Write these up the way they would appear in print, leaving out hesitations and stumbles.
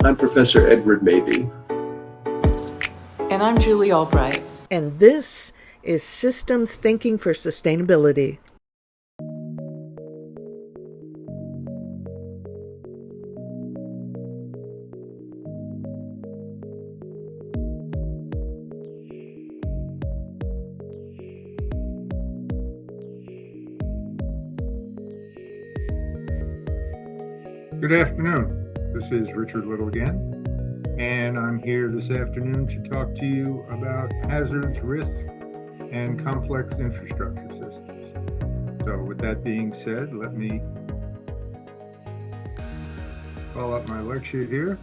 I'm Professor Edward Mabey. And I'm Julie Albright. And this is Systems Thinking for Sustainability. Good afternoon. This is Richard Little again, and I'm here this afternoon to talk to you about hazards, risk, and complex infrastructure systems. So with that being said, let me call up my lecture here.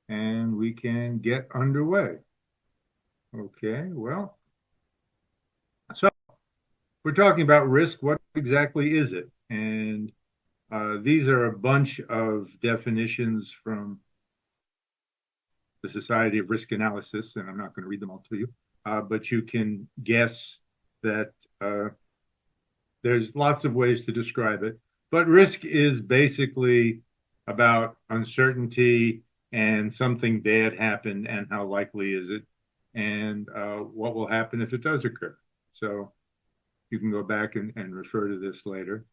And we can get underway. Okay, well, so we're talking about risk. What exactly is it? And these are a bunch of definitions from the Society of Risk Analysis, and I'm not going to read them all to you, but you can guess that there's lots of ways to describe it. But risk is basically about uncertainty and something bad happened and how likely is it and what will happen if it does occur. So you can go back and refer to this later.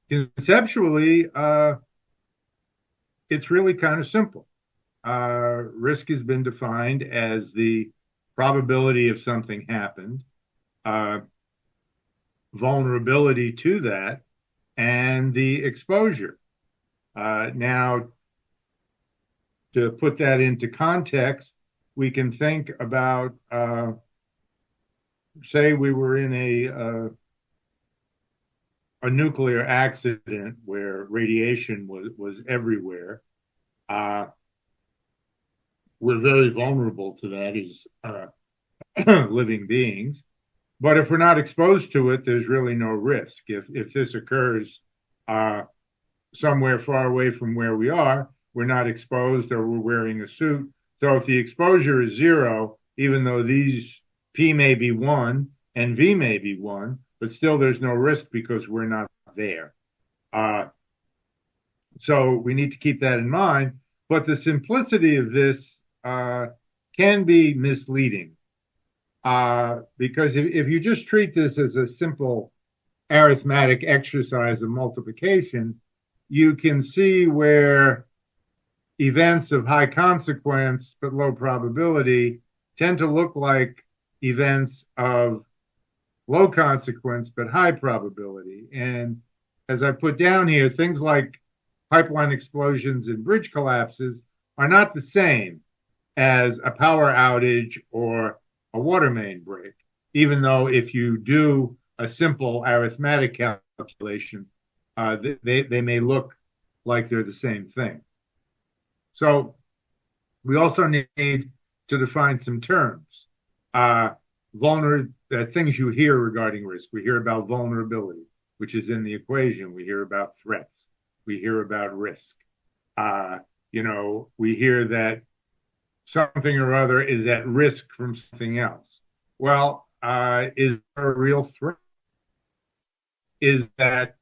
Conceptually, it's really kind of simple. Risk has been defined as the probability of something happened, vulnerability to that, and the exposure. Now, to put that into context, we can think about, say we were in a nuclear accident where radiation was everywhere. We're very vulnerable to that as living beings. But if we're not exposed to it, there's really no risk. If this occurs somewhere far away from where we are, we're not exposed or we're wearing a suit. So if the exposure is zero, even though these P may be 1 and V may be 1, but still there's no risk because we're not there. So we need to keep that in mind. But the simplicity of this can be misleading. Because if you just treat this as a simple arithmetic exercise of multiplication, you can see where events of high consequence but low probability tend to look like events of low consequence but high probability. And as I put down here, things like pipeline explosions and bridge collapses are not the same as a power outage or a water main break, even though if you do a simple arithmetic calculation, they may look like they're the same thing. So we also need to define some terms. Things you hear regarding risk. We hear about vulnerability, which is in the equation. We hear about threats. We hear about risk. We hear that something or other is at risk from something else. Well, is there a real threat? Is that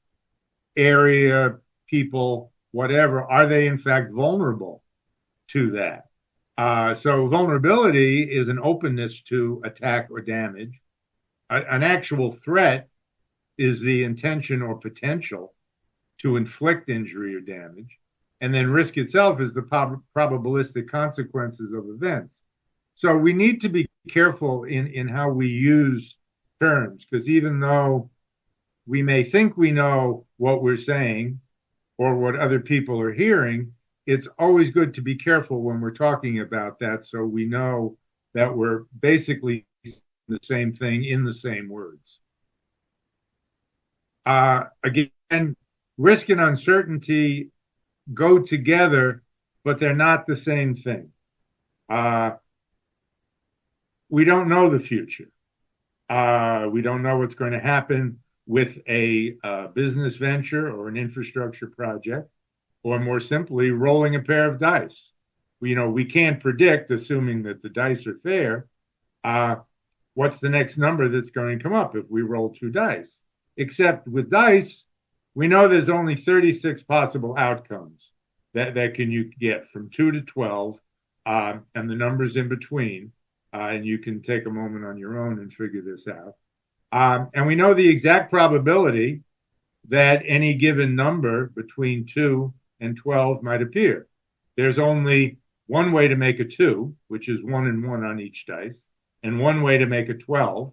area, people, whatever, are they in fact vulnerable to that? So vulnerability is an openness to attack or damage. An actual threat is the intention or potential to inflict injury or damage. And then risk itself is the probabilistic consequences of events. So we need to be careful in how we use terms, because even though we may think we know what we're saying or what other people are hearing, it's always good to be careful when we're talking about that so we know that we're basically the same thing in the same words. Again, risk and uncertainty go together, but they're not the same thing. We don't know the future. We don't know what's going to happen with a business venture or an infrastructure project, or more simply, rolling a pair of dice. We can't predict, assuming that the dice are fair, what's the next number that's going to come up if we roll 2 dice. except with dice, we know there's only 36 possible outcomes that can you get from 2 to 12, and the numbers in between. And you can take a moment on your own and figure this out. And we know the exact probability that any given number between 2 and 12 might appear. There's only one way to make a 2, which is 1 and 1 on each dice, and one way to make a 12,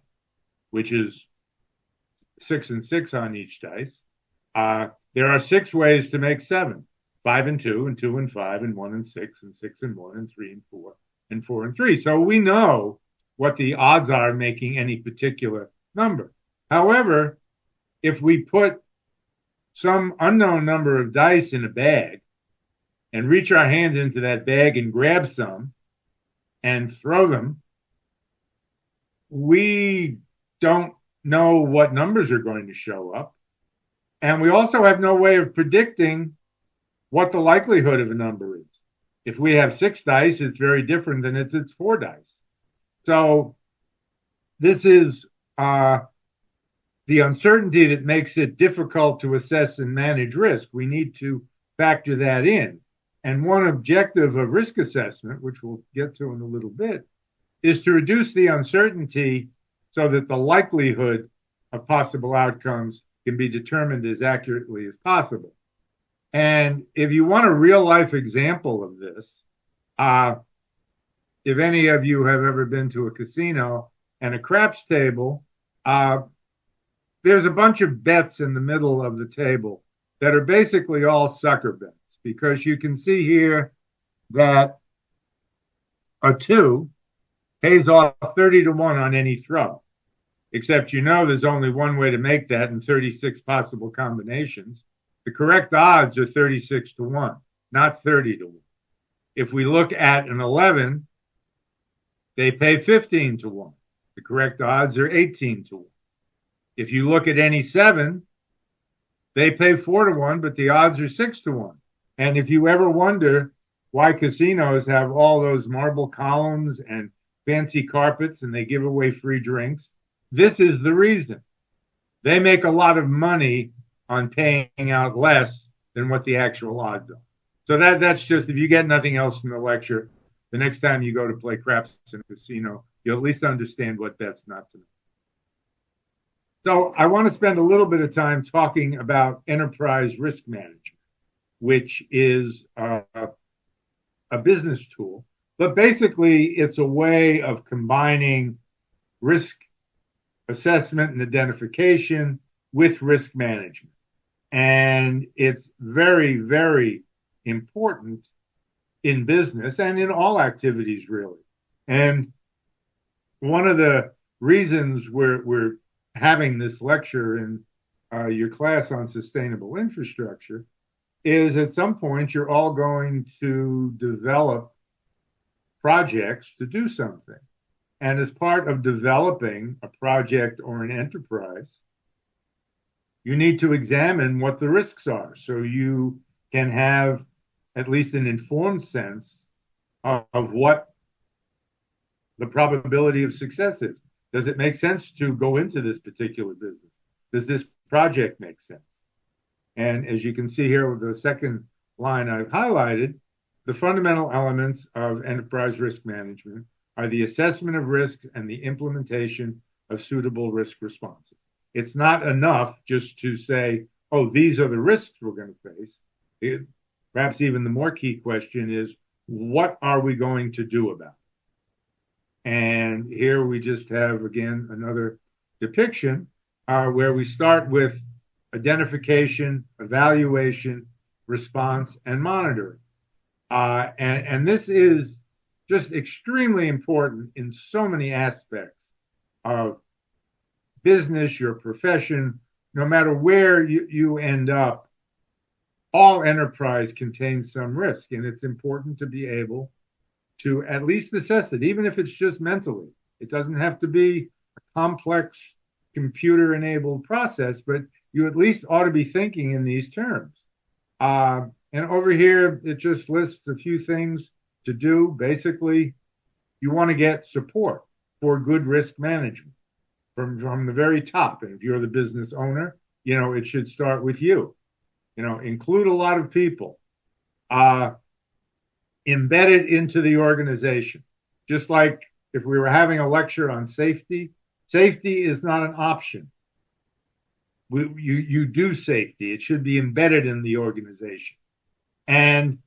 which is 6 and 6 on each dice. There are 6 ways to make 7, 5 and 2, and 2 and 5, and 1 and 6, and 6 and 1, and 3 and 4, and 4 and 3. So we know what the odds are making any particular number. However, if we put some unknown number of dice in a bag and reach our hands into that bag and grab some and throw them, we don't know what numbers are going to show up. And we also have no way of predicting what the likelihood of a number is. If we have 6 dice, it's very different than it's 4 dice. So this is the uncertainty that makes it difficult to assess and manage risk. We need to factor that in. And one objective of risk assessment, which we'll get to in a little bit, is to reduce the uncertainty so that the likelihood of possible outcomes can be determined as accurately as possible. And if you want a real life example of this, if any of you have ever been to a casino and a craps table, there's a bunch of bets in the middle of the table that are basically all sucker bets, because you can see here that a 2 pays off 30 to 1 on any throw, except there's only one way to make that in 36 possible combinations. The correct odds are 36 to 1, not 30 to 1. If we look at an 11, they pay 15 to 1. The correct odds are 18 to 1. If you look at any 7, they pay 4 to 1, but the odds are 6 to 1. And if you ever wonder why casinos have all those marble columns and fancy carpets and they give away free drinks, this is the reason. They make a lot of money on paying out less than what the actual odds are. So that's just, if you get nothing else from the lecture, the next time you go to play craps in a casino, you'll at least understand what bets not to make. So I want to spend a little bit of time talking about enterprise risk management, which is a business tool, but basically it's a way of combining risk assessment and identification with risk management. And it's very, very important in business and in all activities, really. And one of the reasons we're having this lecture in your class on sustainable infrastructure is at some point you're all going to develop projects to do something. And as part of developing a project or an enterprise, you need to examine what the risks are so you can have at least an informed sense of what the probability of success is. Does it make sense to go into this particular business? Does this project make sense? And as you can see here with the second line I've highlighted, the fundamental elements of enterprise risk management are the assessment of risks and the implementation of suitable risk responses. It's not enough just to say, oh, these are the risks we're going to face. Perhaps even the more key question is, what are we going to do about it? And here we just have, again, another depiction where we start with identification, evaluation, response, and monitoring. And this is just extremely important in so many aspects of business, your profession. No matter where you end up, all enterprise contains some risk, and it's important to be able to at least assess it, even if it's just mentally. It doesn't have to be a complex computer-enabled process, but you at least ought to be thinking in these terms. And over here, it just lists a few things to do. Basically, you want to get support for good risk management. from the very top. And if you're the business owner, it should start with you. Include a lot of people, embed it into the organization. Just like if we were having a lecture on safety, safety is not an option. You do safety. It should be embedded in the organization. And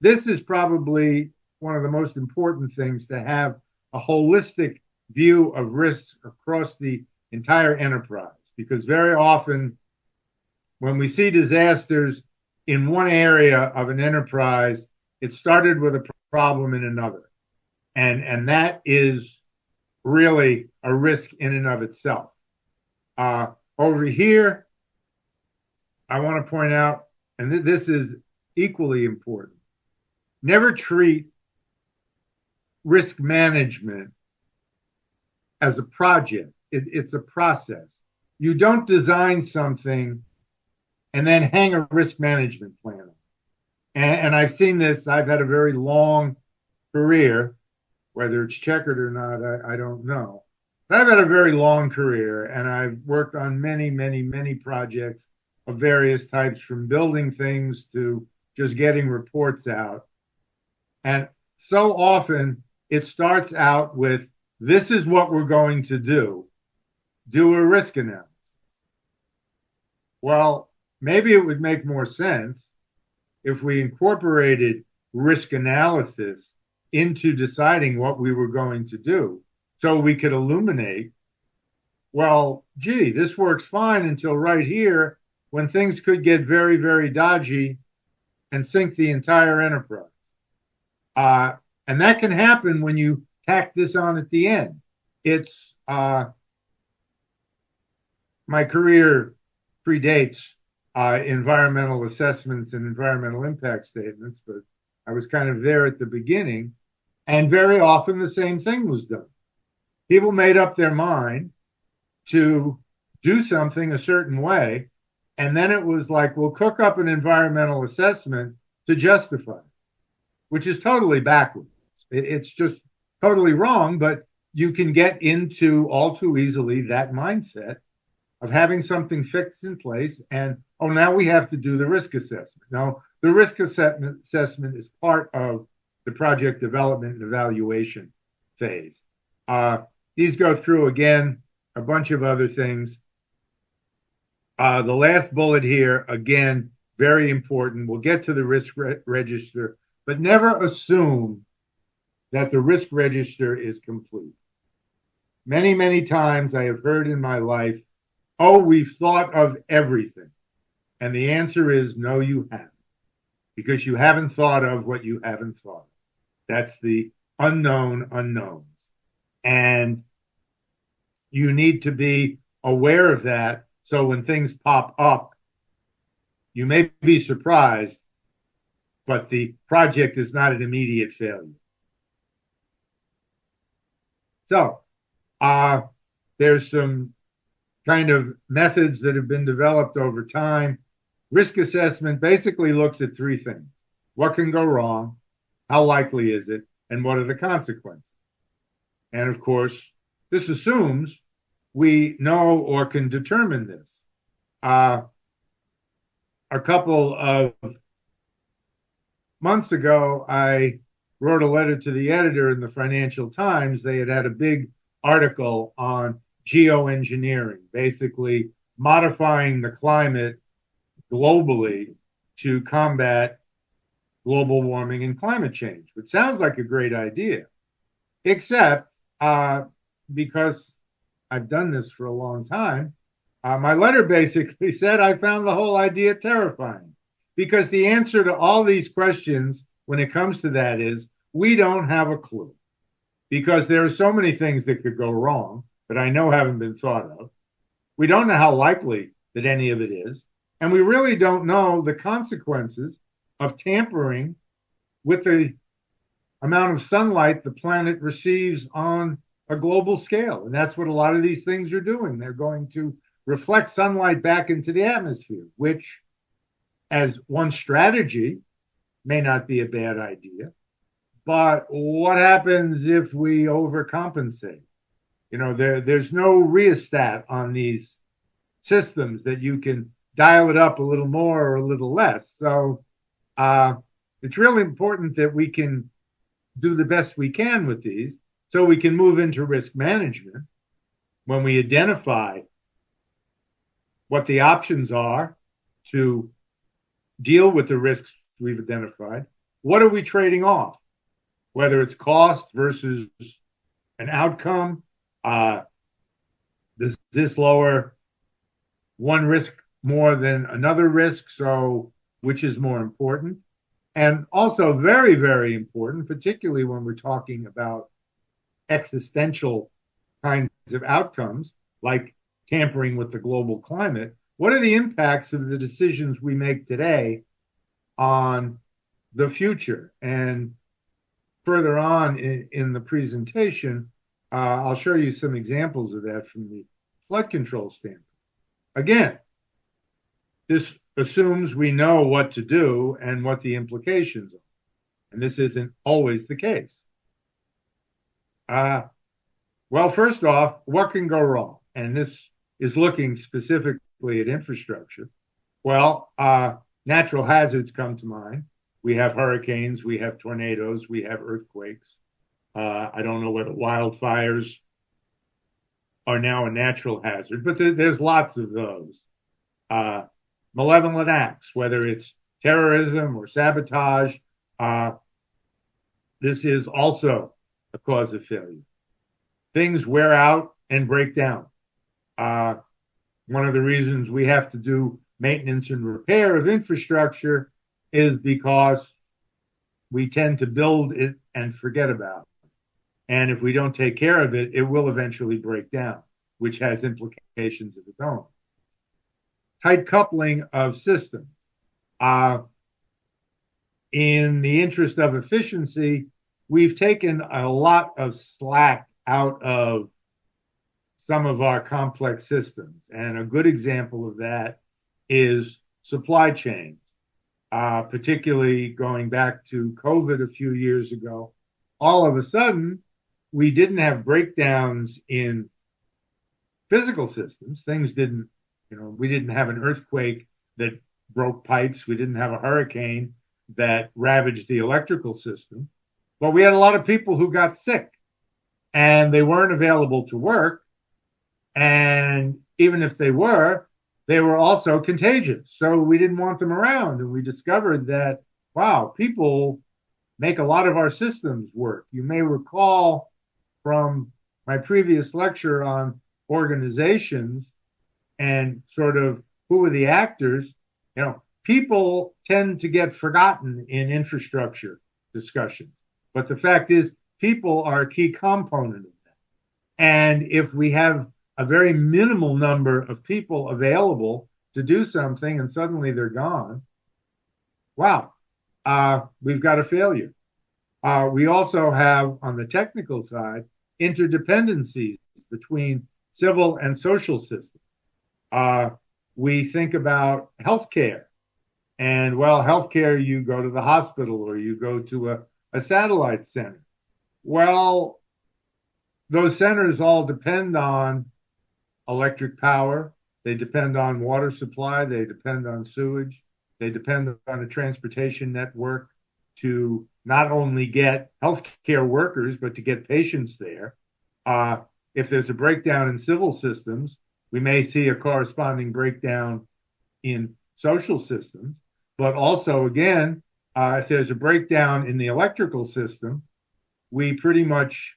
this is probably one of the most important things, to have a holistic view of risks across the entire enterprise. Because very often when we see disasters in one area of an enterprise, it started with a problem in another. And that is really a risk in and of itself. Over here, I want to point out, and this is equally important, never treat risk management as a project. It's a process. You don't design something and then hang a risk management plan on. And I've seen this. I've had a very long career, whether it's checkered or not, I don't know. But I've had a very long career, and I've worked on many, many, many projects of various types, from building things to just getting reports out. And so often it starts out with, this is what we're going to do a risk analysis. Well, maybe it would make more sense if we incorporated risk analysis into deciding what we were going to do, so we could illuminate, well, gee, this works fine until right here, when things could get very, very dodgy and sink the entire enterprise. And that can happen when you tack this on at the end. It's my career predates environmental assessments and environmental impact statements, but I was kind of there at the beginning, and very often the same thing was done. People made up their mind to do something a certain way, and then it was like, we'll cook up an environmental assessment to justify it, which is totally backwards. It's just totally wrong, but you can get into all too easily that mindset of having something fixed in place, and now we have to do the risk assessment. Now, the risk assessment is part of the project development and evaluation phase. These go through, again, a bunch of other things. The last bullet here, again, very important. We'll get to the risk register, but never assume that the risk register is complete. Many, many times I have heard in my life, oh, we've thought of everything. And the answer is no, you haven't, because you haven't thought of what you haven't thought of. That's the unknown unknowns. And you need to be aware of that, so when things pop up, you may be surprised, but the project is not an immediate failure. So there's some kind of methods that have been developed over time. Risk assessment basically looks at three things: what can go wrong, how likely is it, and what are the consequences? And of course, this assumes we know or can determine this. A couple of months ago, I wrote a letter to the editor in the Financial Times. They had a big article on geoengineering, basically modifying the climate globally to combat global warming and climate change, which sounds like a great idea, except because I've done this for a long time, my letter basically said I found the whole idea terrifying, because the answer to all these questions when it comes to that is we don't have a clue, because there are so many things that could go wrong that I know haven't been thought of. We don't know how likely that any of it is, and we really don't know the consequences of tampering with the amount of sunlight the planet receives on a global scale. And that's what a lot of these things are doing. They're going to reflect sunlight back into the atmosphere, which, as one strategy, may not be a bad idea. But what happens if we overcompensate? There's no rheostat on these systems that you can dial it up a little more or a little less. So uh, it's really important that we can do the best we can with these so we can move into risk management when we identify what the options are to deal with the risks we've identified. What are we trading off? Whether it's cost versus an outcome, does this lower one risk more than another risk? So, which is more important? And also, very, very important, particularly when we're talking about existential kinds of outcomes, like tampering with the global climate. What are the impacts of the decisions we make today on the future? And further on in the presentation, I'll show you some examples of that from the flood control standpoint. Again, this assumes we know what to do and what the implications are. And this isn't always the case. Well, first off, what can go wrong? And this is looking specifically at infrastructure. Well, natural hazards come to mind. We have hurricanes, we have tornadoes, we have earthquakes. I don't know whether wildfires are now a natural hazard, but there's lots of those. Malevolent acts, whether it's terrorism or sabotage, this is also a cause of failure. Things wear out and break down. One of the reasons we have to do maintenance and repair of infrastructure is because we tend to build it and forget about it. And if we don't take care of it, it will eventually break down, which has implications of its own. Tight coupling of systems. In the interest of efficiency, we've taken a lot of slack out of some of our complex systems. And a good example of that is supply chains, particularly going back to COVID a few years ago. All of a sudden, we didn't have breakdowns in physical systems. Things didn't, we didn't have an earthquake that broke pipes. We didn't have a hurricane that ravaged the electrical system. But we had a lot of people who got sick and they weren't available to work. And even if they were also contagious. So we didn't want them around. And we discovered that, wow, people make a lot of our systems work. You may recall from my previous lecture on organizations and sort of who are the actors, people tend to get forgotten in infrastructure discussions. But the fact is, people are a key component of that. And if we have a very minimal number of people available to do something and suddenly they're gone, wow, we've got a failure. We also have, on the technical side, interdependencies between civil and social systems. We think about healthcare. And, well, healthcare, you go to the hospital or you go to a satellite center. Well, those centers all depend on electric power. They depend on water supply. They depend on sewage. They depend on a transportation network to not only get healthcare workers, but to get patients there. If there's a breakdown in civil systems, we may see a corresponding breakdown in social systems. But also, again, if there's a breakdown in the electrical system, we pretty much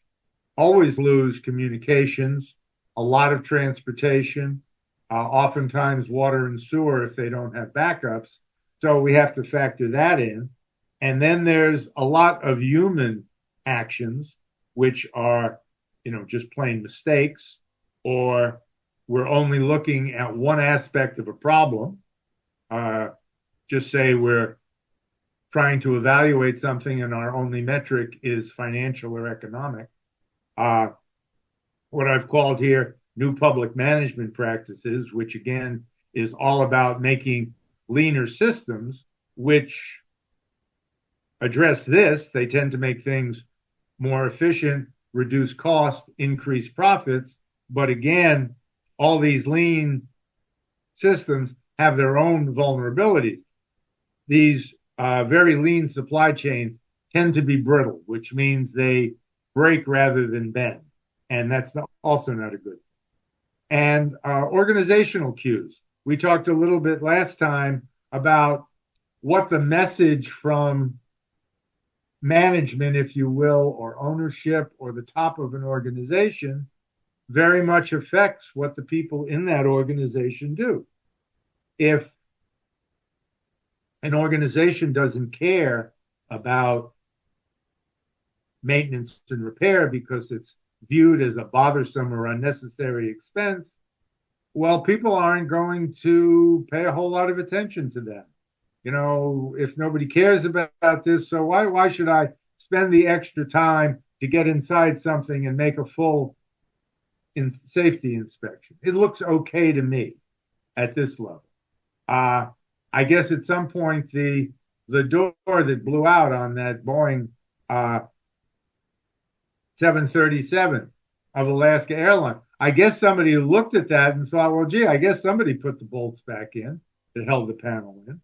always lose communications, a lot of transportation, oftentimes water and sewer if they don't have backups. So we have to factor that in. And then there's a lot of human actions, which are, just plain mistakes, or we're only looking at one aspect of a problem. Just say we're trying to evaluate something and our only metric is financial or economic. What I've called here new public management practices, which again is all about making leaner systems, which address this. They tend to make things more efficient, reduce cost, increase profits. But again, all these lean systems have their own vulnerabilities. These very lean supply chains tend to be brittle, which means they break rather than bend. And that's also not a good thing. And organizational cues. We talked a little bit last time about what the message from management, if you will, or ownership or the top of an organization very much affects what the people in that organization do. If an organization doesn't care about maintenance and repair because it's viewed as a bothersome or unnecessary expense, well, people aren't going to pay a whole lot of attention to that. You know, if nobody cares about this, so why should I spend the extra time to get inside something and make a full safety inspection? It looks okay to me at this level. I guess at some point the door that blew out on that Boeing 737 of Alaska Airlines, I guess somebody looked at that and thought, well, gee, I guess somebody put the bolts back in that held the panel in.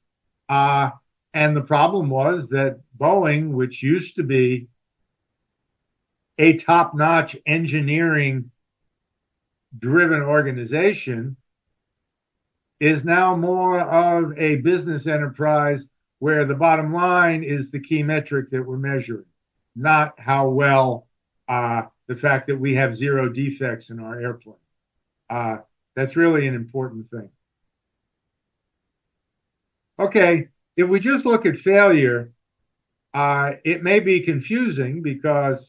And the problem was that Boeing, which used to be a top-notch engineering driven organization, is now more of a business enterprise where the bottom line is the key metric that we're measuring, not how well the fact that we have zero defects in our airplane. That's really an important thing. Okay, if we just look at failure, it may be confusing because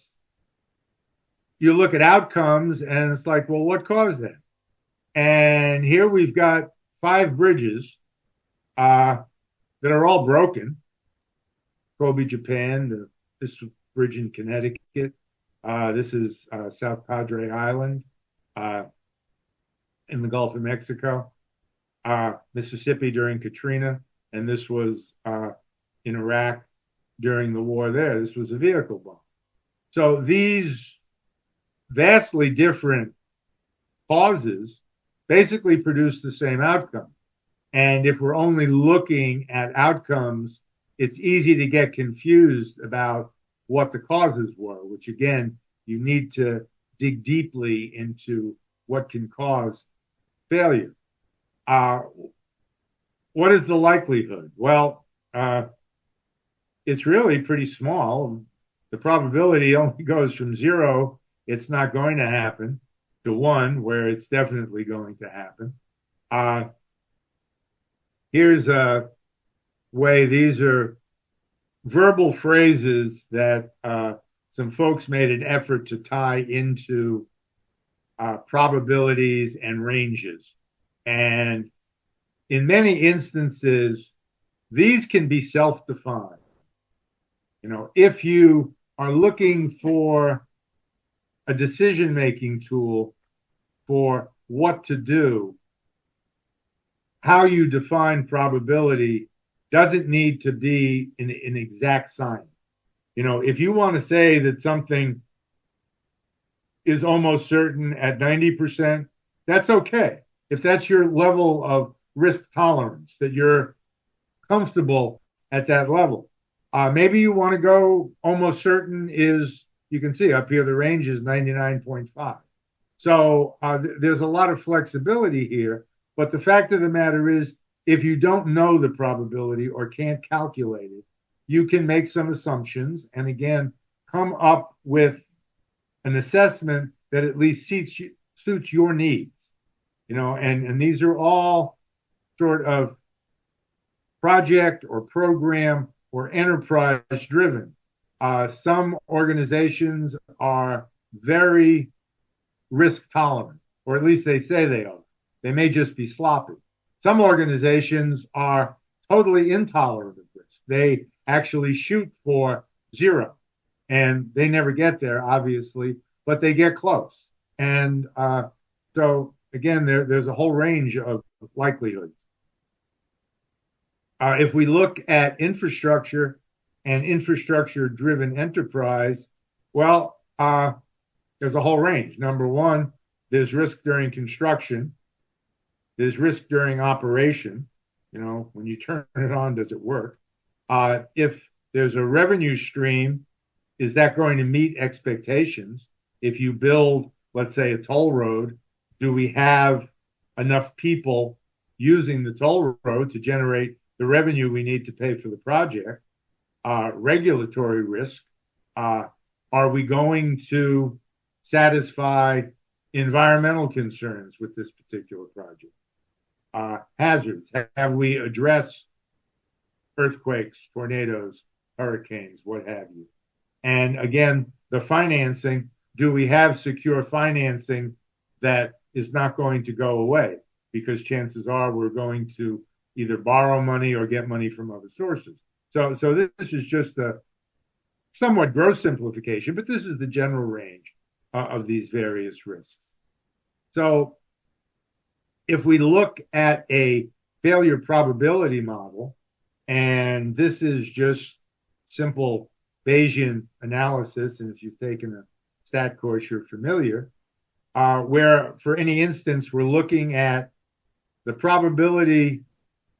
you look at outcomes and it's like, well, what caused that? And here we've got 5 bridges that are all broken. Kobe, Japan, this bridge in Connecticut. This is South Padre Island in the Gulf of Mexico. Mississippi during Katrina. And this was in Iraq during the war there. This was a vehicle bomb. So these vastly different causes basically produce the same outcome. And if we're only looking at outcomes, it's easy to get confused about what the causes were, which again, you need to dig deeply into what can cause failure. What is the likelihood? Well, it's really pretty small. The probability only goes from 0, it's not going to happen, to 1, where it's definitely going to happen. Here's a way, these are verbal phrases that some folks made an effort to tie into probabilities and ranges. And in many instances, these can be self-defined. You know, if you are looking for a decision-making tool for what to do, how you define probability doesn't need to be an exact science. You know, if you want to say that something is almost certain at 90%, that's okay. If that's your level of risk tolerance, that you're comfortable at that level. Maybe you want to go almost certain is, you can see up here, the range is 99.5. So there's a lot of flexibility here. But the fact of the matter is, if you don't know the probability or can't calculate it, you can make some assumptions and again, come up with an assessment that at least suits your needs. You know, and these are all sort of project or program or enterprise driven. Some organizations are very risk tolerant, or at least they say they are. They may just be sloppy. Some organizations are totally intolerant of risk. They actually shoot for 0, and they never get there, obviously, but they get close. And so again, there's a whole range of likelihoods. If we look at infrastructure and infrastructure-driven enterprise, well, there's a whole range. Number one, there's risk during construction. There's risk during operation. When you turn it on, does it work? If there's a revenue stream, is that going to meet expectations? If you build, let's say, a toll road, do we have enough people using the toll road to generate the revenue we need to pay for the project? Regulatory risk. Are we going to satisfy environmental concerns with this particular project? Hazards. Have we addressed earthquakes, tornadoes, hurricanes, what have you? And again, the financing, do we have secure financing that is not going to go away? Because chances are we're going to either borrow money or get money from other sources. So this is just a somewhat gross simplification, but this is the general range of these various risks. So if we look at a failure probability model, and this is just simple Bayesian analysis, and if you've taken a stat course, you're familiar, where for any instance, we're looking at the probability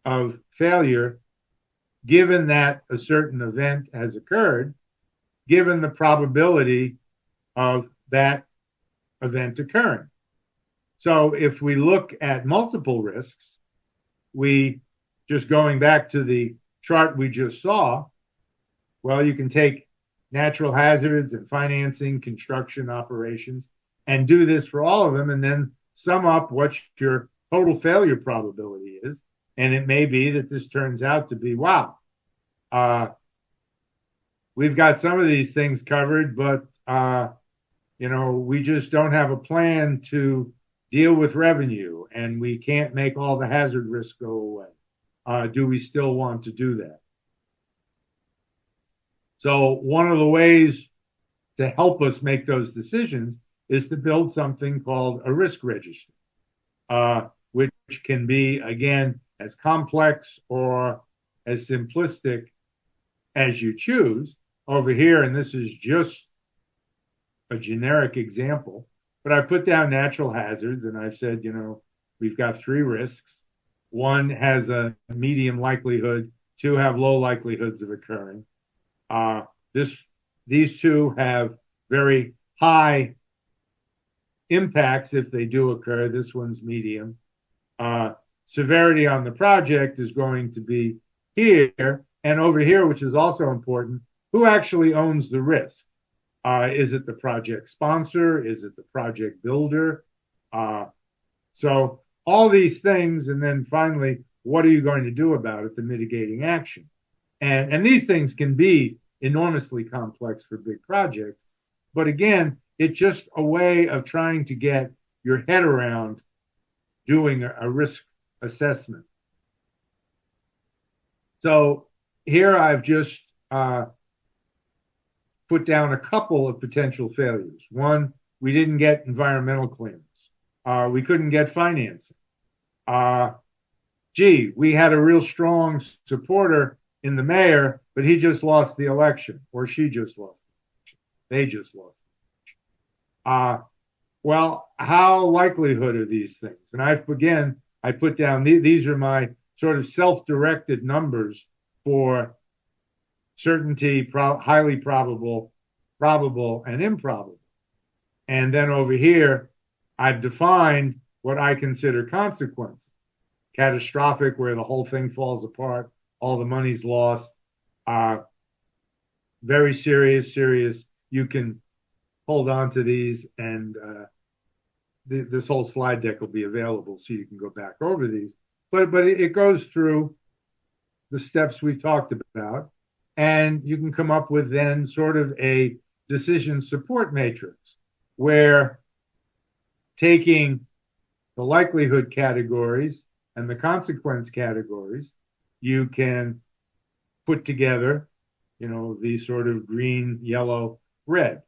of failure given that a certain event has occurred, given the probability of that event occurring. So if we look at multiple risks, we just going back to the chart we just saw, well, you can take natural hazards and financing, construction operations, and do this for all of them, and then sum up what your total failure probability is. And it may be that this turns out to be, wow, we've got some of these things covered, but we just don't have a plan to deal with revenue, and we can't make all the hazard risks go away. Do we still want to do that? So one of the ways to help us make those decisions is to build something called a risk register, which can be, again, as complex or as simplistic as you choose. Over here, and this is just a generic example, but I put down natural hazards, and I've said, we've got 3 risks. 1 has a medium likelihood, 2 have low likelihoods of occurring. These 2 have very high impacts if they do occur. This one's medium. Severity on the project is going to be here, and over here, which is also important, who actually owns the risk? Is it the project sponsor? Is it the project builder? So all these things, and then finally, what are you going to do about it, the mitigating action? And these things can be enormously complex for big projects. But again, it's just a way of trying to get your head around doing a risk assessment. So here I've just put down a couple of potential failures. 1, we didn't get environmental clearance. We couldn't get financing. We had a real strong supporter in the mayor, but he just lost the election, or she just lost the election. They just lost the election. Well, how likelihood are these things? And I put down, these are my sort of self-directed numbers for certainty, highly probable, probable, and improbable. And then over here, I've defined what I consider consequences. Catastrophic, where the whole thing falls apart, all the money's lost. Very serious. You can hold on to these, and this whole slide deck will be available so you can go back over these. But it goes through the steps we've talked about, and you can come up with then sort of a decision support matrix where taking the likelihood categories and the consequence categories, you can put together, these sort of green, yellow, red.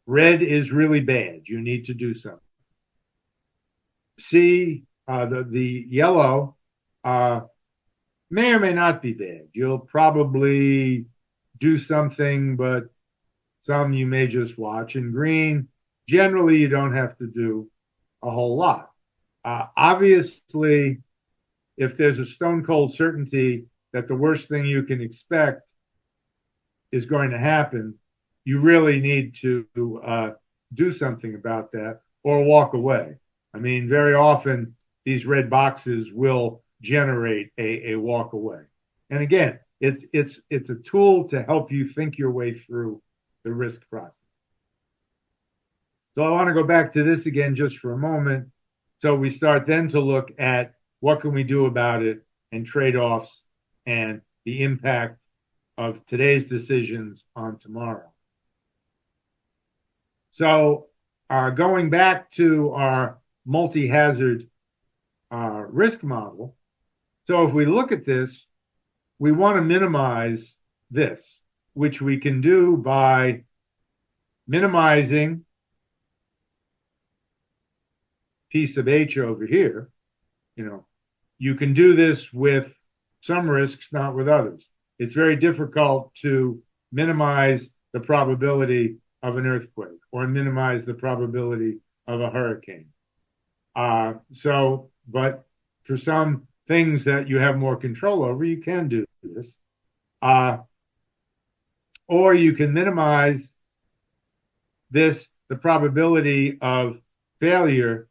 Red is really bad. You need to do something. See, the yellow may or may not be bad. You'll probably do something, but some you may just watch. And green generally you don't have to do a whole lot. Obviously, if there's a stone cold certainty that the worst thing you can expect is going to happen, you really need to do something about that or walk away. I mean, very often these red boxes will generate a walk away. And again, it's a tool to help you think your way through the risk process. So I want to go back to this again just for a moment. So we start then to look at what can we do about it and trade-offs and the impact of today's decisions on tomorrow. So going back to our multi-hazard risk model. So if we look at this, we want to minimize this, which we can do by minimizing P sub H over here. You can do this with some risks, not with others. It's very difficult to minimize the probability of an earthquake or minimize the probability of a hurricane. But for some things that you have more control over, you can do this. Or you can minimize the probability of failure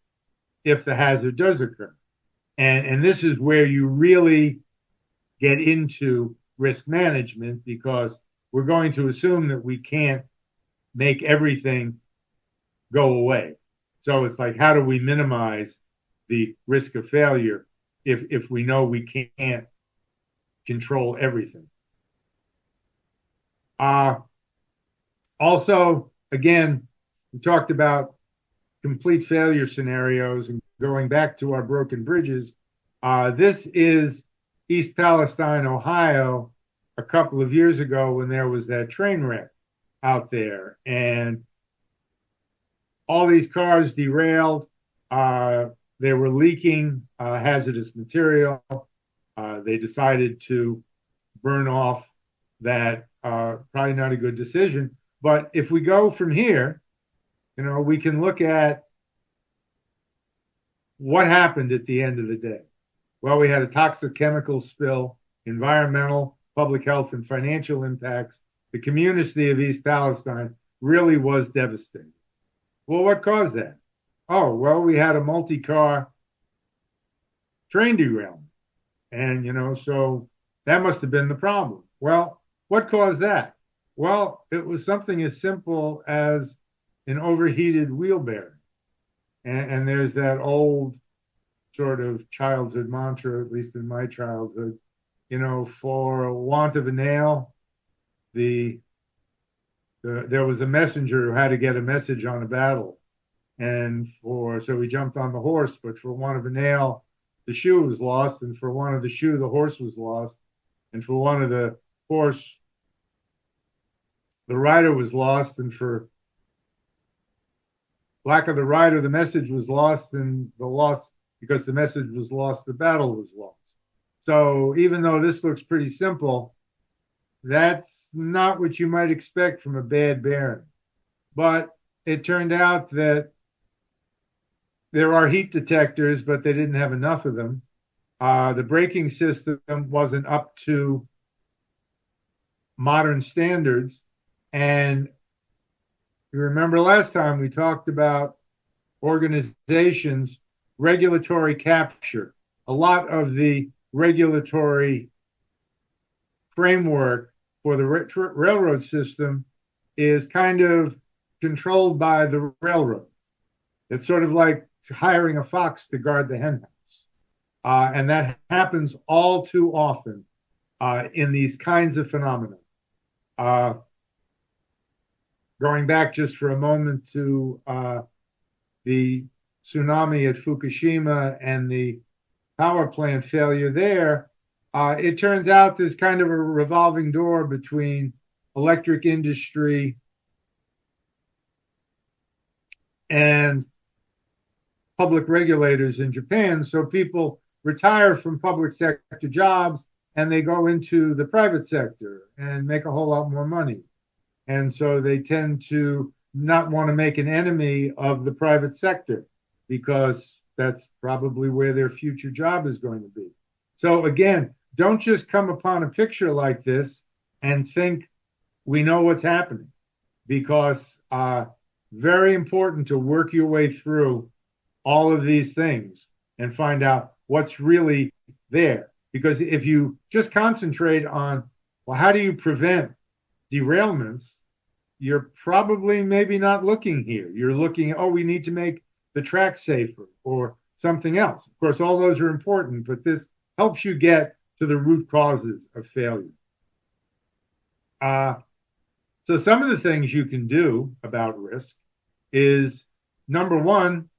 if the hazard does occur. And this is where you really get into risk management, because we're going to assume that we can't make everything go away. So it's like, how do we minimize the risk of failure if we know we can't control everything? Also, again, we talked about complete failure scenarios, and going back to our broken bridges, this is East Palestine, Ohio, a couple of years ago when there was that train wreck out there, and all these cars derailed. They were leaking hazardous material. They decided to burn off that. Probably not a good decision. But if we go from here, we can look at what happened at the end of the day. Well, we had a toxic chemical spill, environmental, public health, and financial impacts. The community of East Palestine really was devastated. Well, what caused that? Oh, well, we had a multi-car train derailment. And, so that must have been the problem. Well, what caused that? Well, it was something as simple as an overheated wheel bearing. And there's that old sort of childhood mantra, at least in my childhood, for want of a nail, there was a messenger who had to get a message on a battle. And so he jumped on the horse, but for want of a nail, the shoe was lost. And for want of the shoe, the horse was lost. And for want of the horse, the rider was lost. And for lack of the rider, the message was lost, and because the message was lost, the battle was lost. So even though this looks pretty simple, that's not what you might expect from a bad bearing. But it turned out that there are heat detectors, but they didn't have enough of them. The braking system wasn't up to modern standards. And you remember last time we talked about organizations, regulatory capture. A lot of the regulatory framework for the railroad system is kind of controlled by the railroad. It's sort of like hiring a fox to guard the hen house. And that happens all too often in these kinds of phenomena. Going back just for a moment to the tsunami at Fukushima and the power plant failure there, it turns out there's kind of a revolving door between electric industry and public regulators in Japan. So people retire from public sector jobs and they go into the private sector and make a whole lot more money. And so they tend to not want to make an enemy of the private sector because that's probably where their future job is going to be. So again, don't just come upon a picture like this and think we know what's happening, because very important to work your way through all of these things and find out what's really there. Because if you just concentrate on, well, how do you prevent derailments? You're probably maybe not looking here. You're looking, oh, we need to make the track safer or something else. Of course, all those are important, but this helps you get to the root causes of failure. So some of the things you can do about risk is, number one,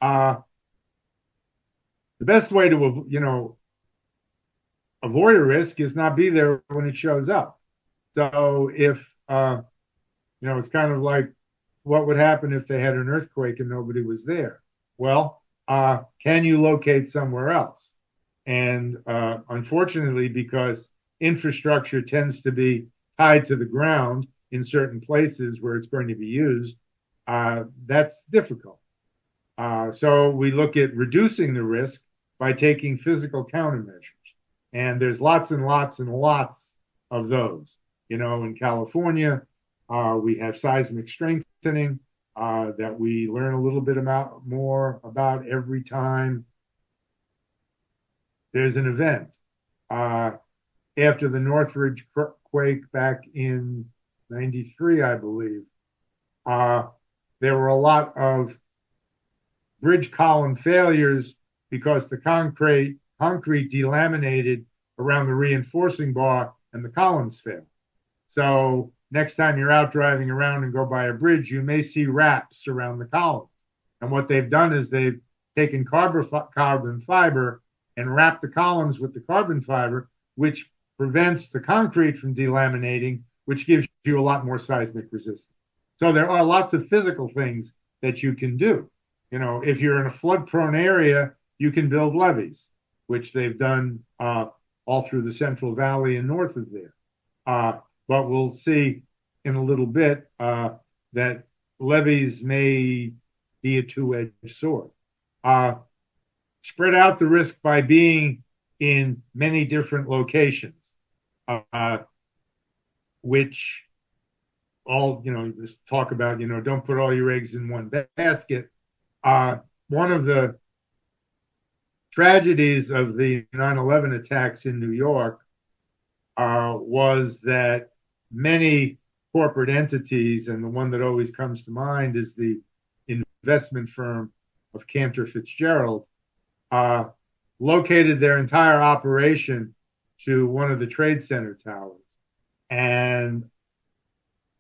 the best way to avoid a risk is not be there when it shows up. So if it's kind of like what would happen if they had an earthquake and nobody was there? Well, can you locate somewhere else? And unfortunately, because infrastructure tends to be tied to the ground in certain places where it's going to be used, that's difficult. So we look at reducing the risk by taking physical countermeasures. And there's lots and lots and lots of those. In California, we have seismic strengthening that we learn a little bit more about every time there's an event. After the Northridge quake back in '93, I believe, there were a lot of bridge column failures because the concrete delaminated around the reinforcing bar and the columns failed. So next time you're out driving around and go by a bridge, you may see wraps around the columns. And what they've done is they've taken carbon fiber and wrapped the columns with the carbon fiber, which prevents the concrete from delaminating, which gives you a lot more seismic resistance. So there are lots of physical things that you can do. If you're in a flood-prone area, you can build levees, which they've done all through the Central Valley and north of there. But we'll see in a little bit that levees may be a two-edged sword. Spread out the risk by being in many different locations, which all, just talk about, don't put all your eggs in one basket. One of the tragedies of the 9/11 attacks in New York was that many corporate entities, and the one that always comes to mind is the investment firm of Cantor Fitzgerald, located their entire operation to one of the Trade Center towers. And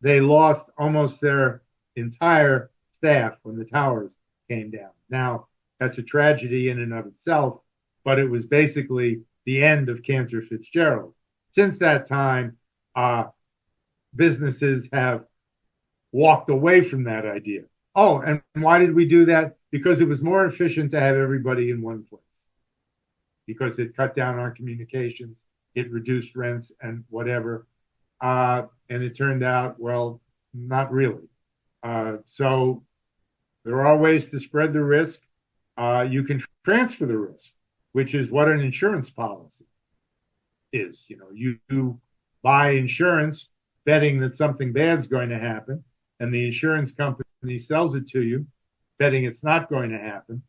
they lost almost their entire staff when the towers came down. Now, that's a tragedy in and of itself, but it was basically the end of Cantor Fitzgerald. Since that time, businesses have walked away from that idea. Oh, and why did we do that? Because it was more efficient to have everybody in one place. Because it cut down on communications, it reduced rents and whatever. And it turned out, well, not really. So there are ways to spread the risk. You can transfer the risk, which is what an insurance policy is. You buy insurance betting that something bad's going to happen, and the insurance company sells it to you betting it's not going to happen.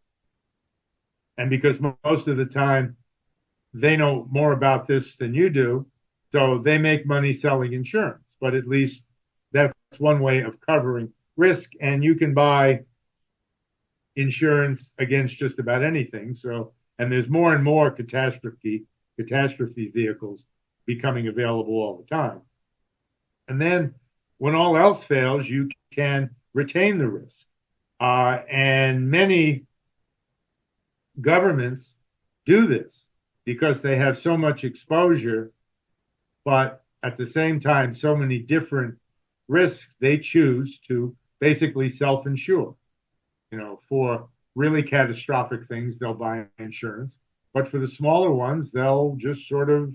And because most of the time they know more about this than you do, so they make money selling insurance. But at least that's one way of covering risk, and you can buy insurance against just about anything. So, and there's more and more catastrophe vehicles becoming available all the time. And then when all else fails, you can retain the risk. And many governments do this because they have so much exposure, but at the same time, so many different risks, they choose to basically self-insure. For really catastrophic things, they'll buy insurance. But for the smaller ones, they'll just sort of,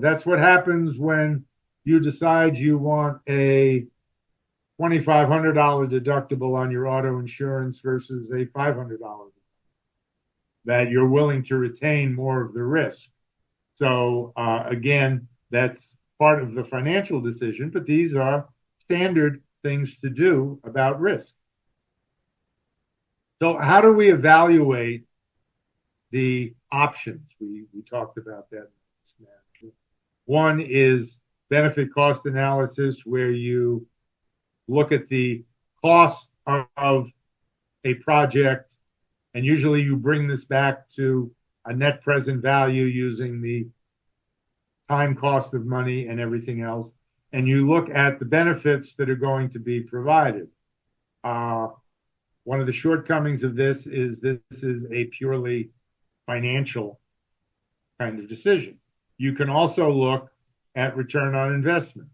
that's what happens when you decide you want a $2,500 deductible on your auto insurance versus a $500, that you're willing to retain more of the risk. So again, that's part of the financial decision, but these are standard things to do about risk. So how do we evaluate the options? We talked about that. One is benefit cost analysis, where you look at the cost of a project, and usually you bring this back to a net present value using the time cost of money and everything else, and you look at the benefits that are going to be provided. One of the shortcomings of this is a purely financial kind of decision. You can also look at return on investment.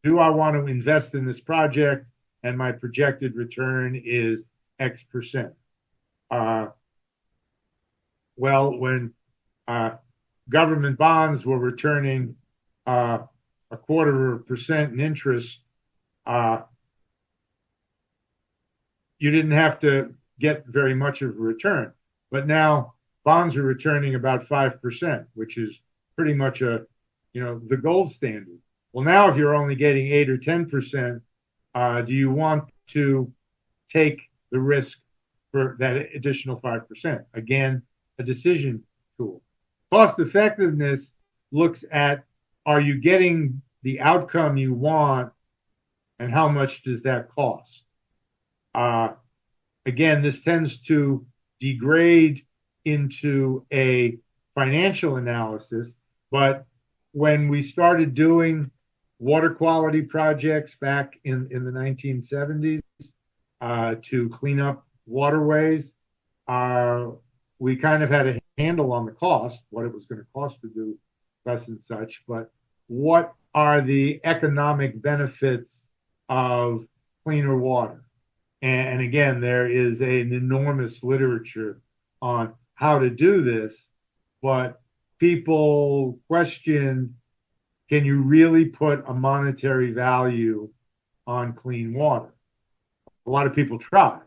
Do I want to invest in this project and my projected return is X percent? Well, when government bonds were returning 0.25% in interest, you didn't have to get very much of a return. But now bonds are returning about 5%, which is pretty much the gold standard. Well, now if you're only getting 8 or 10%, do you want to take the risk for that additional 5%? Again, a decision tool. Cost effectiveness looks at, are you getting the outcome you want, and how much does that cost? Again, this tends to degrade into a financial analysis, but when we started doing water quality projects back in the 1970s to clean up waterways, we kind of had a handle on the cost, what it was going to cost to do less and such, but what are the economic benefits of cleaner water? And again, there is an enormous literature on how to do this, but people questioned, can you really put a monetary value on clean water? A lot of people try,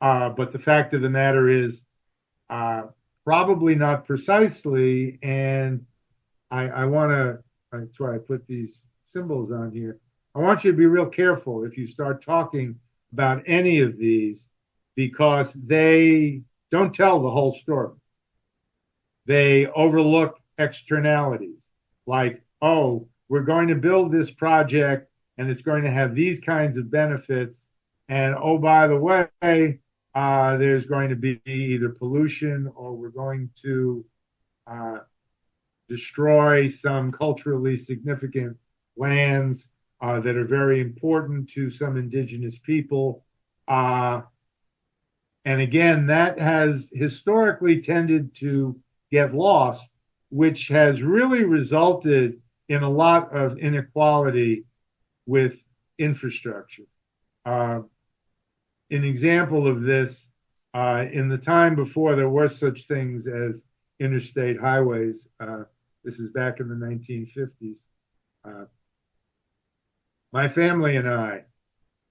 but the fact of the matter is probably not precisely, and I want to, that's why I put these symbols on here. I want you to be real careful if you start talking about any of these, because they don't tell the whole story. They overlook externalities like, oh, we're going to build this project and it's going to have these kinds of benefits. And oh, by the way, there's going to be either pollution or we're going to destroy some culturally significant lands that are very important to some indigenous people. And again, that has historically tended to get lost, which has really resulted in a lot of inequality with infrastructure. An example of this, in the time before there were such things as interstate highways, this is back in the 1950s, my family and I,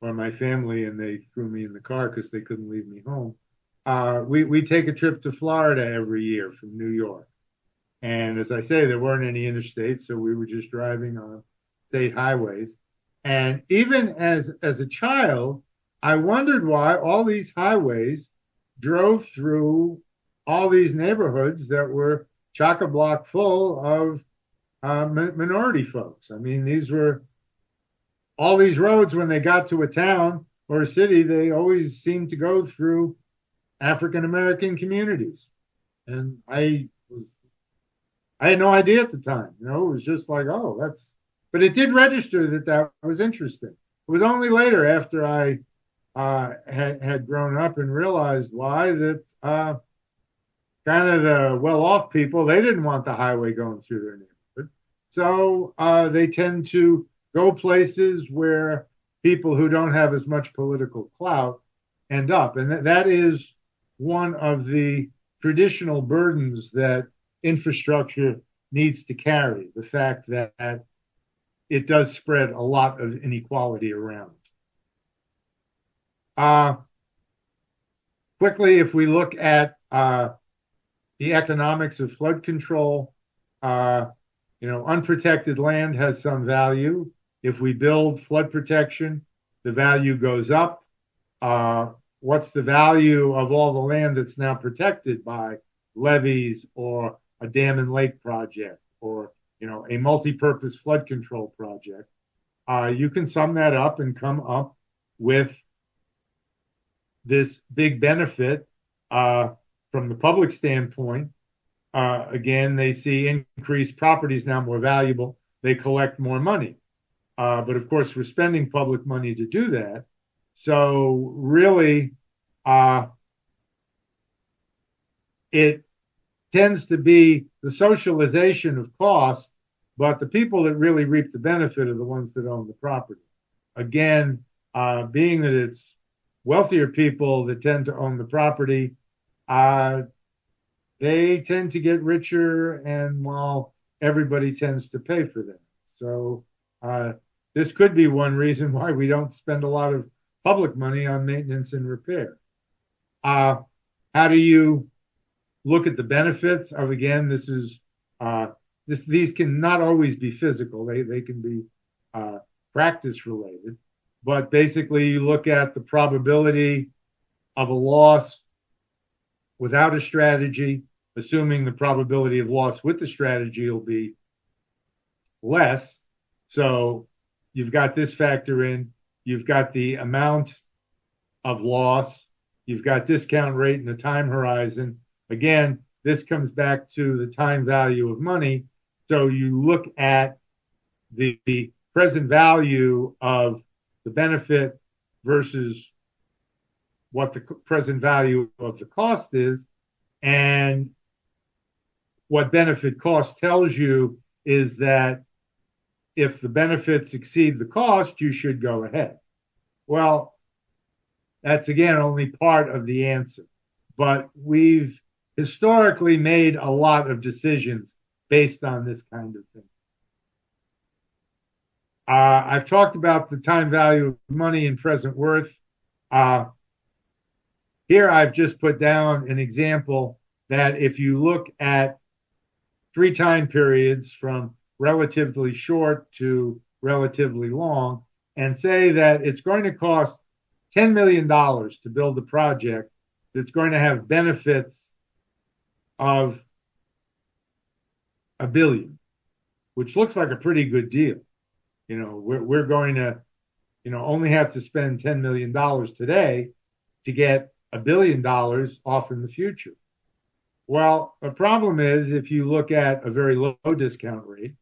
or my family, and they threw me in the car because they couldn't leave me home, we take a trip to Florida every year from New York. And as I say, there weren't any interstates, so we were just driving on state highways. And even as a child, I wondered why all these highways drove through all these neighborhoods that were chock-a-block full of minority folks. I mean, these were all these roads. When they got to a town or a city, they always seemed to go through African-American communities. And I had no idea at the time. It was just like, oh, but it did register that was interesting. It was only later, after I had grown up and realized why, that kind of the well-off people, they didn't want the highway going through their neighborhood. So they tend to go places where people who don't have as much political clout end up. And that is one of the traditional burdens that infrastructure needs to carry, the fact that it does spread a lot of inequality around. Uh, quickly, if we look at the economics of flood control, uh, unprotected land has some value. If we build flood protection, the value goes up. Uh, what's the value of all the land that's now protected by levees or a dam and lake project or a multi-purpose flood control project? You can sum that up and come up with this big benefit from the public standpoint. Again, they see increased properties now more valuable. They collect more money. But of course, we're spending public money to do that. So really, it tends to be the socialization of cost, but the people that really reap the benefit are the ones that own the property. Again, being that it's wealthier people that tend to own the property, they tend to get richer, and while everybody tends to pay for that. So this could be one reason why we don't spend a lot of public money on maintenance and repair. How do you look at the benefits of, again, these can not always be physical. They can be practice related, but basically you look at the probability of a loss without a strategy, assuming the probability of loss with the strategy will be less. So you've got this factor in, you've got the amount of loss, you've got discount rate and the time horizon. Again, this comes back to the time value of money. So you look at the present value of the benefit versus what the present value of the cost is. And what benefit cost tells you is that if the benefits exceed the cost, you should go ahead. Well, that's again only part of the answer. But we've historically made a lot of decisions based on this kind of thing. I've talked about the time value of money and present worth. Here I've just put down an example that if you look at 3 time periods from relatively short to relatively long and say that it's going to cost $10 million to build a project that's going to have benefits of $1 billion, which looks like a pretty good deal. We're going to, only have to spend $10 million today to get $1 billion off in the future. Well, the problem is if you look at a very low discount rate,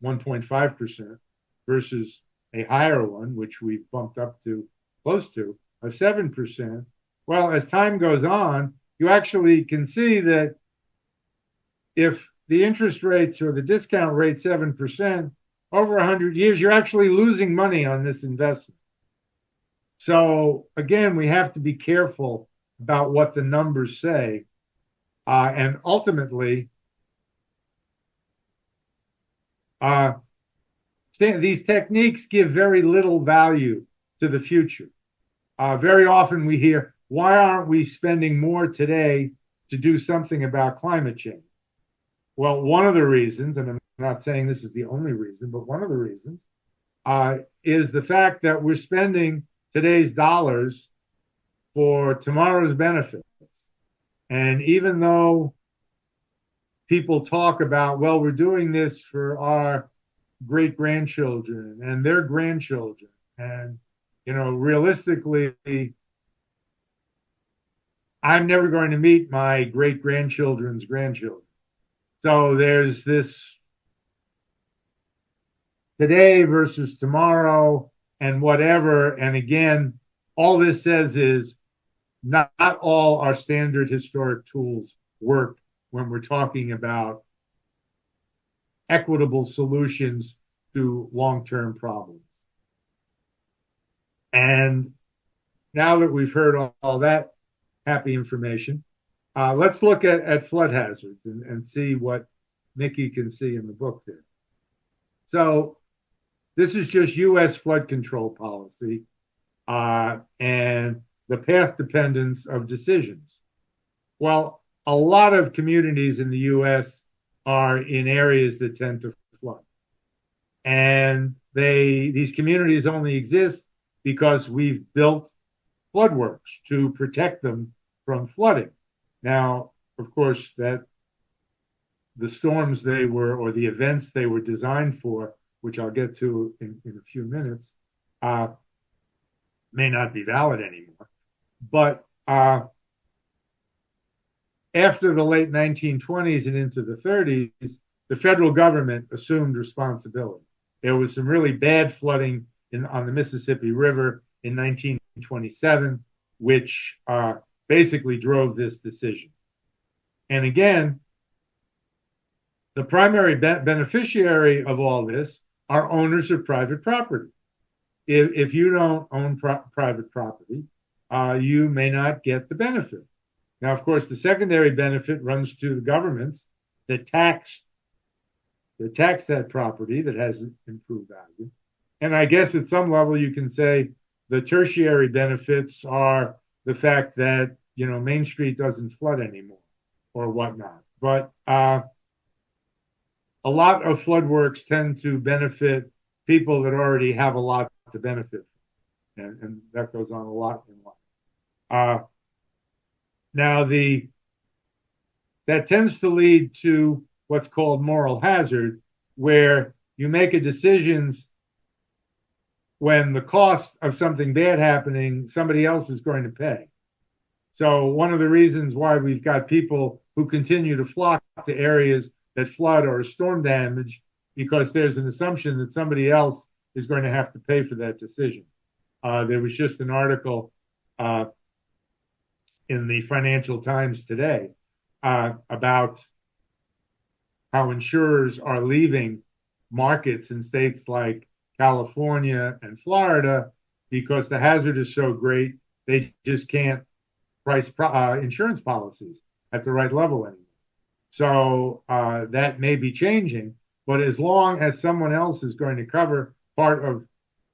1.5% versus a higher one, which we've bumped up to close to a 7%. Well, as time goes on, you actually can see that if the interest rates or the discount rate 7%, over 100 years, you're actually losing money on this investment. So again, we have to be careful about what the numbers say. And ultimately, these techniques give very little value to the future. Very often we hear, why aren't we spending more today to do something about climate change? Well, one of the reasons, and I'm not saying this is the only reason, but one of the reasons is the fact that we're spending today's dollars for tomorrow's benefits. And even though people talk about, well, we're doing this for our great grandchildren and their grandchildren, and realistically, I'm never going to meet my great grandchildren's grandchildren. So there's this today versus tomorrow and whatever. And again, all this says is not all our standard historic tools work when we're talking about equitable solutions to long-term problems. And now that we've heard all that happy information, let's look at flood hazards and see what Nikki can see in the book there. So this is just U.S. flood control policy. and the path dependence of decisions. Well, a lot of communities in the U.S. are in areas that tend to flood. And these communities only exist because we've built floodworks to protect them from flooding. Now, of course, that the storms they were, or the events they were designed for, which I'll get to in a few minutes, uh, may not be valid anymore. But after the late 1920s and into the 30s, the federal government assumed responsibility. There was some really bad flooding on the Mississippi River in 1927, which basically drove this decision. And again, the primary beneficiary of all this are owners of private property. If you don't own private property, you may not get the benefit. Now, of course, the secondary benefit runs to the governments that tax that property that has improved value. And I guess at some level you can say the tertiary benefits are the fact that, Main Street doesn't flood anymore or whatnot. But a lot of flood works tend to benefit people that already have a lot to benefit from. And that goes on a lot in life. Now, that tends to lead to what's called moral hazard, where you make a decisions when the cost of something bad happening, somebody else is going to pay. So one of the reasons why we've got people who continue to flock to areas that flood or are storm damaged, because there's an assumption that somebody else is going to have to pay for that decision. There was just an article in the Financial Times today about how insurers are leaving markets in states like California and Florida because the hazard is so great, they just can't price insurance policies at the right level anymore. So that may be changing, but as long as someone else is going to cover part of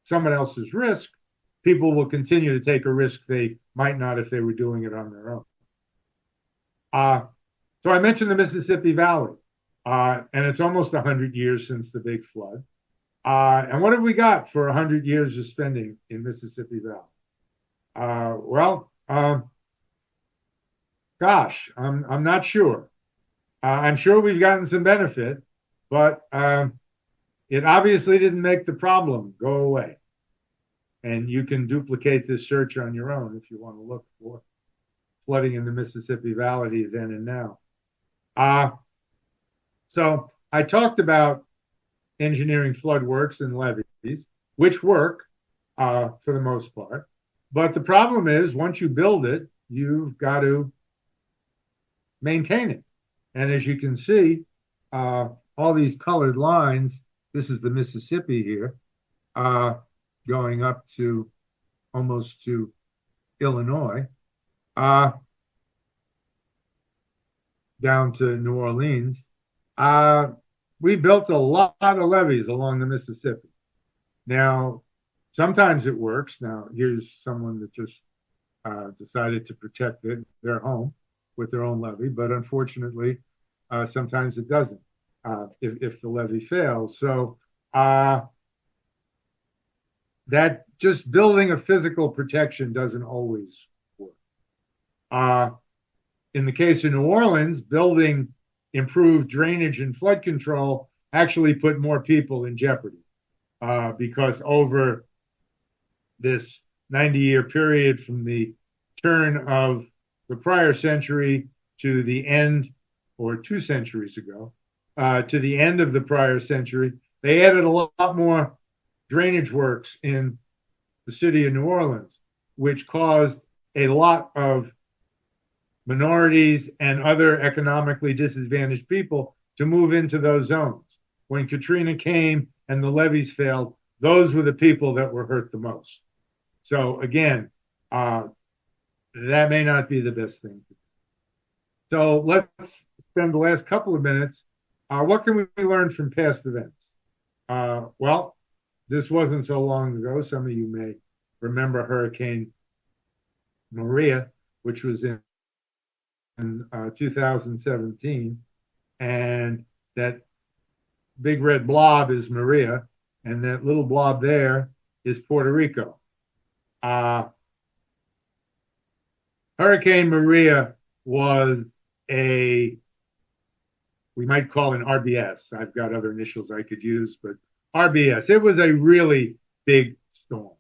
someone else's risk, people will continue to take a risk they might not if they were doing it on their own. So I mentioned the Mississippi Valley, and it's almost 100 years since the big flood. And what have we got for 100 years of spending in Mississippi Valley? Gosh, I'm not sure. I'm sure we've gotten some benefit, but it obviously didn't make the problem go away. And you can duplicate this search on your own if you want to look for flooding in the Mississippi Valley then and now. So I talked about engineering flood works and levees, which work for the most part. But the problem is, once you build it, you've got to maintain it. And as you can see, all these colored lines, this is the Mississippi here, going up to almost to Illinois, down to New Orleans. We built a lot of levees along the Mississippi. Now, sometimes it works. Now, here's someone that just decided to protect their home with their own levee, but unfortunately, sometimes it doesn't if the levee fails. So that just building a physical protection doesn't always work. In the case of New Orleans, building improved drainage and flood control actually put more people in jeopardy because over this 90-year period from the turn of the prior century to the end, or 2 centuries ago, to the end of the prior century, they added a lot more drainage works in the city of New Orleans, which caused a lot of minorities and other economically disadvantaged people to move into those zones. When Katrina came and the levees failed, those were the people that were hurt the most. So again, that may not be the best thing to do. So let's spend the last couple of minutes. What can we learn from past events? Well, this wasn't so long ago. Some of you may remember Hurricane Maria, which was in 2017, and that big red blob is Maria, and that little blob there is Puerto Rico. Hurricane Maria was we might call an RBS. I've got other initials I could use, but RBS. It was a really big storm.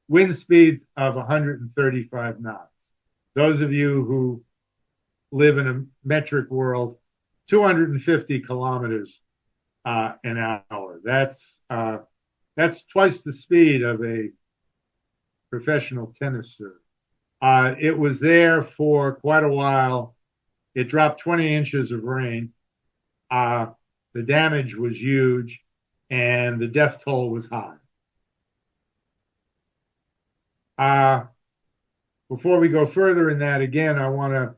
Wind speeds of 135 knots. Those of you who live in a metric world, 250 kilometers an hour. That's twice the speed of a professional tennis serve. It was there for quite a while. It dropped 20 inches of rain. The damage was huge, and the death toll was high. Before we go further in that, again, I want to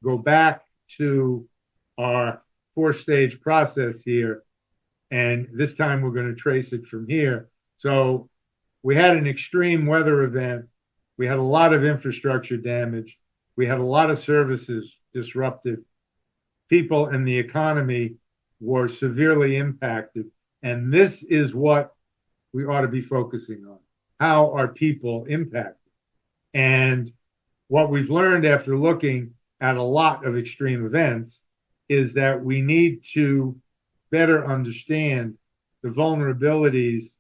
go back to our four-stage process here, and this time we're going to trace it from here. So we had an extreme weather event. We had a lot of infrastructure damage. We had a lot of services disrupted. People in the economy were severely impacted. And this is what we ought to be focusing on. How are people impacted? And what we've learned after looking at a lot of extreme events is that we need to better understand the vulnerabilities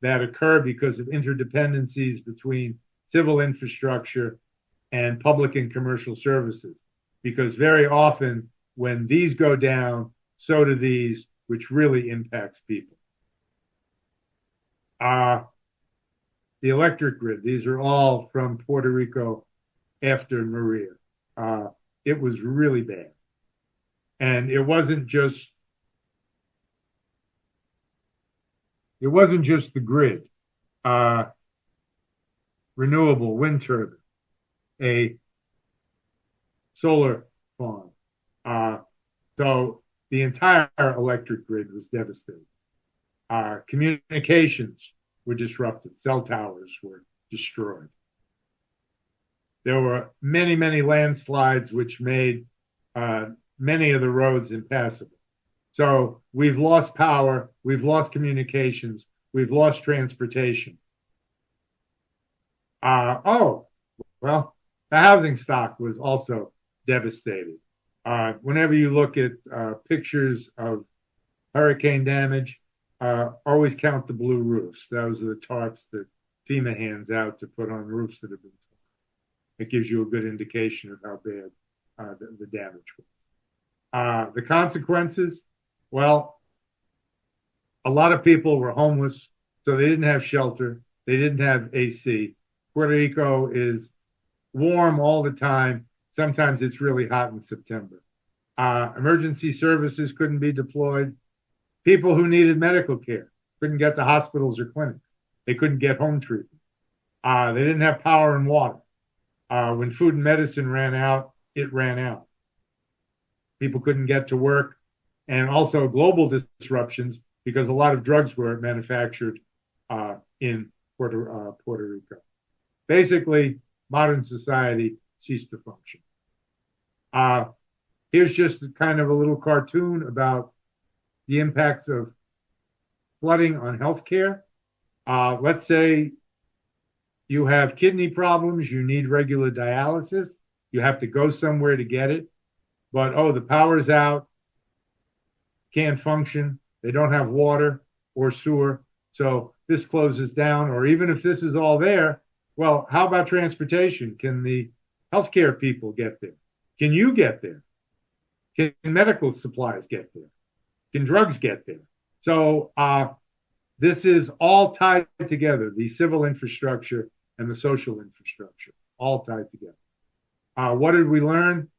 that occur because of interdependencies between civil infrastructure and public and commercial services. Because very often when these go down, so do these, which really impacts people. The electric grid, these are all from Puerto Rico after Maria. It was really bad. And it wasn't just the grid. Renewable wind turbine, a solar farm. So the entire electric grid was devastated. Communications were disrupted. Cell towers were destroyed. There were many, many landslides which made many of the roads impassable. So we've lost power, we've lost communications, we've lost transportation. Well, the housing stock was also devastated. Whenever you look at pictures of hurricane damage, always count the blue roofs. Those are the tarps that FEMA hands out to put on roofs that have been torn. It gives you a good indication of how bad the damage was. The consequences, well, a lot of people were homeless, so they didn't have shelter. They didn't have AC. Puerto Rico is warm all the time. Sometimes it's really hot in September. Emergency services couldn't be deployed. People who needed medical care couldn't get to hospitals or clinics. They couldn't get home treatment. They didn't have power and water. When food and medicine ran out, it ran out. People couldn't get to work, and also global disruptions because a lot of drugs were manufactured in Puerto Rico. Basically, modern society ceased to function. Here's just kind of a little cartoon about the impacts of flooding on healthcare. Let's say you have kidney problems, you need regular dialysis, you have to go somewhere to get it, but the power's out, can't function, they don't have water or sewer, so this closes down. Or even if this is all there, well, how about transportation? Can the healthcare people get there? Can you get there? Can medical supplies get there? Can drugs get there? So this is all tied together, the civil infrastructure and the social infrastructure, all tied together. What did we learn?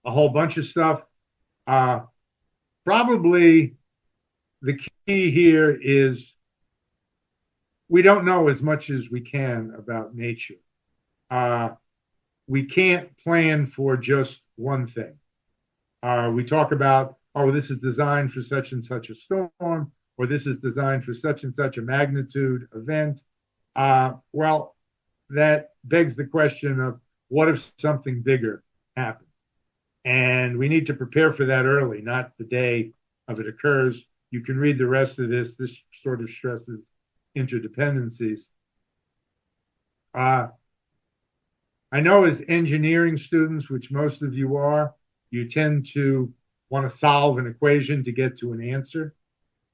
A whole bunch of stuff. Probably the key here is we don't know as much as we can about nature. We can't plan for just one thing. We talk about, this is designed for such and such a storm, or this is designed for such and such a magnitude event. Well, that begs the question of what if something bigger happens? And we need to prepare for that early, not the day of it occurs. You can read the rest of this. This sort of stresses interdependencies. I know as engineering students, which most of you are, you tend to want to solve an equation to get to an answer.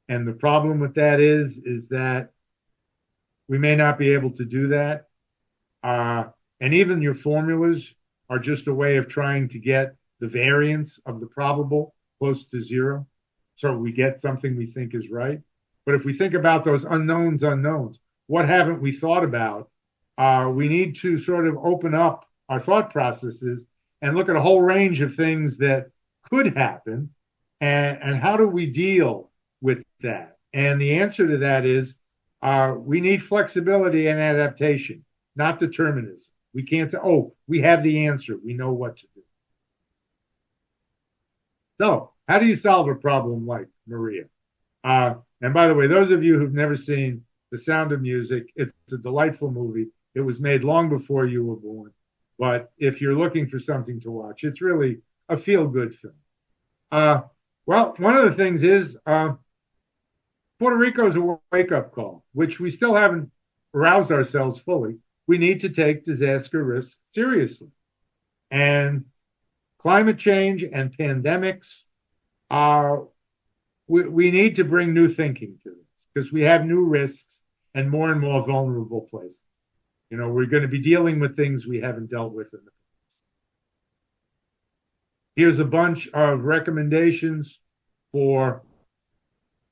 And the problem with that is that we may not be able to do that. And even your formulas are just a way of trying to get the variance of the probable close to zero. So we get something we think is right. But if we think about those unknowns, what haven't we thought about? We need to sort of open up our thought processes and look at a whole range of things that could happen. And how do we deal with that? And the answer to that is we need flexibility and adaptation, not determinism. We can't say, oh, we have the answer. We know what to do. So, how do you solve a problem like Maria? And by the way, those of you who've never seen The Sound of Music, it's a delightful movie. It was made long before you were born. But if you're looking for something to watch, it's really a feel-good film. Well, one of the things is Puerto Rico is a wake-up call, which we still haven't aroused ourselves fully. We need to take disaster risk seriously. And climate change and pandemics, we need to bring new thinking to this because we have new risks and more vulnerable places. You know, we're going to be dealing with things we haven't dealt with in the past. Here's a bunch of recommendations for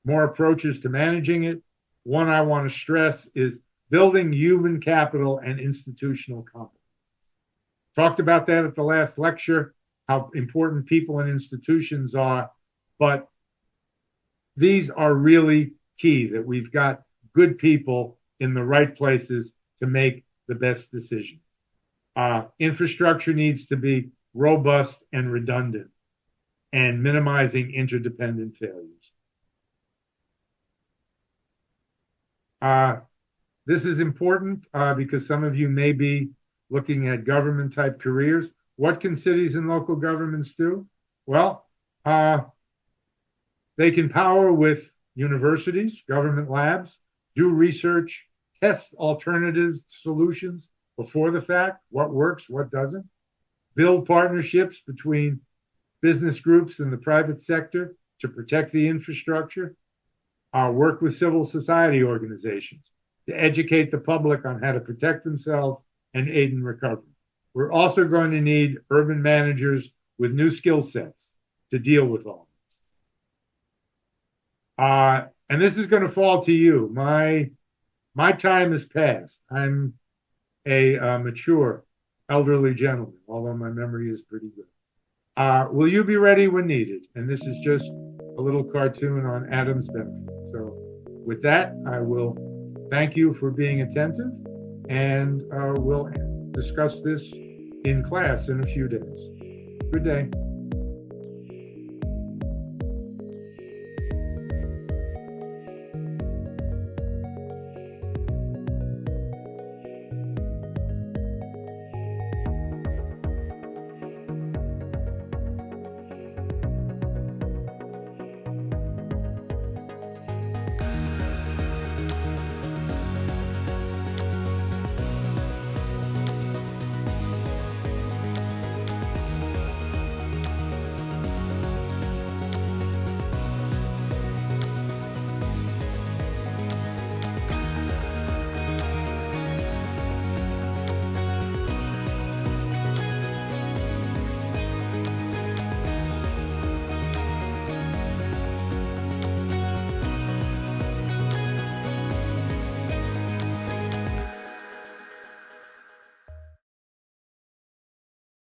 more approaches to managing it. One I want to stress is building human capital and institutional competence. Talked about that at the last lecture, how important people and institutions are, but these are really key, that we've got good people in the right places to make the best decisions. Infrastructure needs to be robust and redundant and minimizing interdependent failures. This is important because some of you may be looking at government type careers. What can cities and local governments do? Well, they can power with universities, government labs, do research, test alternative solutions before the fact, what works, what doesn't, build partnerships between business groups and the private sector to protect the infrastructure, work with civil society organizations to educate the public on how to protect themselves and aid in recovery. We're also going to need urban managers with new skill sets to deal with all this. And this is going to fall to you. My time has passed. I'm a mature elderly gentleman, although my memory is pretty good. Will you be ready when needed? And this is just a little cartoon on Adam's benefit. So with that, I will thank you for being attentive, and we'll discuss this in class in a few days. Good day.